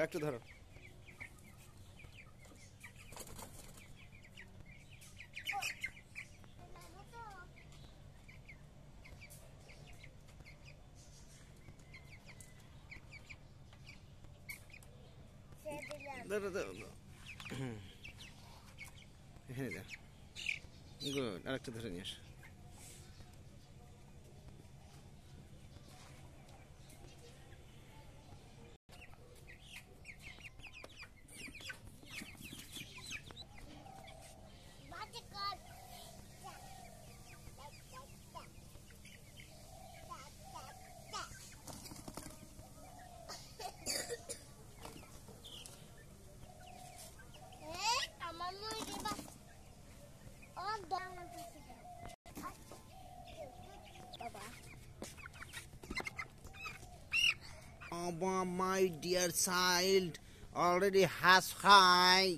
একটু ধরো। এখানে যা, গুড, আরেকটা ধরে নিয়ে আসো। My dear child already has high.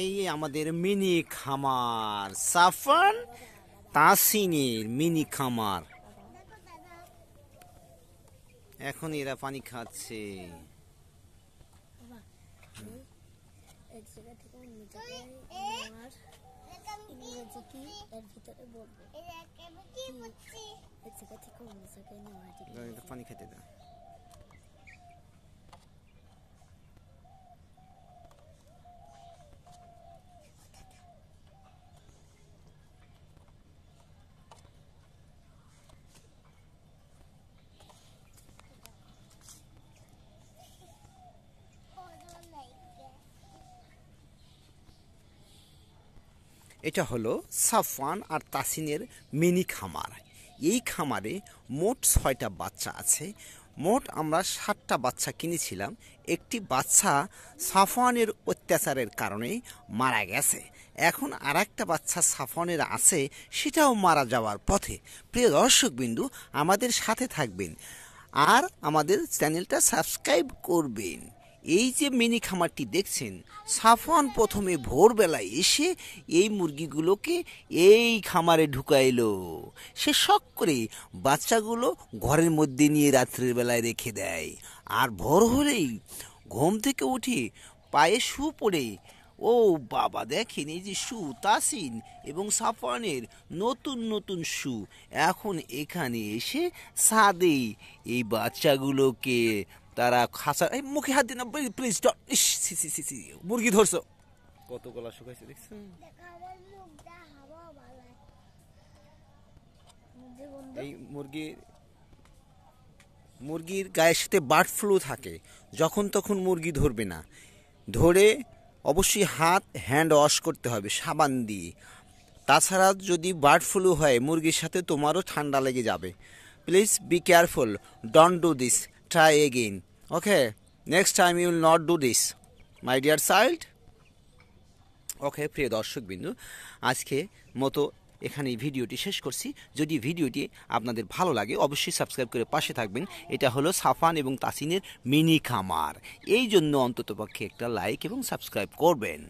এই আমাদের মিনি খামার, সাফান তাসিনের মিনি খামার। এখন এরা পানি খাচ্ছে। পানি খেতে দাও। এটা হলো সাফওয়ান আর তাসিনের মিনি খামার। এই খামারে মোট 6টা বাচ্চা আছে। মোট আমরা 7টা বাচ্চা কিনেছিলাম। একটি বাচ্চা সাফওয়ানের অত্যাচারের কারণে মারা গেছে। এখন আর একটা বাচ্চা সাফওয়ানের আছে, সেটাও মারা যাওয়ার পথে। প্রিয় দর্শকবিন্দু, আমাদের সাথে থাকবেন আর আমাদের চ্যানেলটা সাবস্ক্রাইব করবেন। এই যে মিনি খামারটি দেখছেন, সাফওয়ান প্রথমে ভোরবেলায় এসে এই মুরগিগুলোকে এই খামারে ঢুকাইলো। সে শখ করে বাচ্চাগুলো ঘরের মধ্যে নিয়ে রাত্রের বেলায় রেখে দেয়। আর ভোর হলেই ঘুম থেকে উঠে পায়ে শু পড়ে, ও বাবা দেখেন এই যে শু, তাসিন এবং সাফওয়ানের নতুন নতুন শু, এখন এখানে এসে ছাদে এই বাচ্চাগুলোকে তারা খাসা, এই মুখে হাত দিন প্লিজ, মুরগি ধরছো, কত গলা শুকাইছে দেখছেন। এই মুরগির গায়ের সাথে বার্ড ফ্লু থাকে, যখন তখন মুরগি ধরবে না। ধরে অবশ্যই হ্যান্ড ওয়াশ করতে হবে সাবান দিয়ে। তাছাড়া যদি বার্ড ফ্লু হয় মুরগির সাথে তোমারও ঠান্ডা লেগে যাবে। Please be careful, don't do this, try again. Okay, next time you will not do this, my dear child. Okay, প্রিয় দর্শকবিন্দু, আজকে মতো এখানেই ভিডিওটি শেষ করছি। যদি ভিডিওটি আপনাদের ভালো লাগে অবশ্যই সাবস্ক্রাইব করে পাশে থাকবেন। এটা হলো সাফান এবং তাসিনের মিনি খামার, এই জন্য অন্ততপক্ষে একটা লাইক এবং সাবস্ক্রাইব করবেন।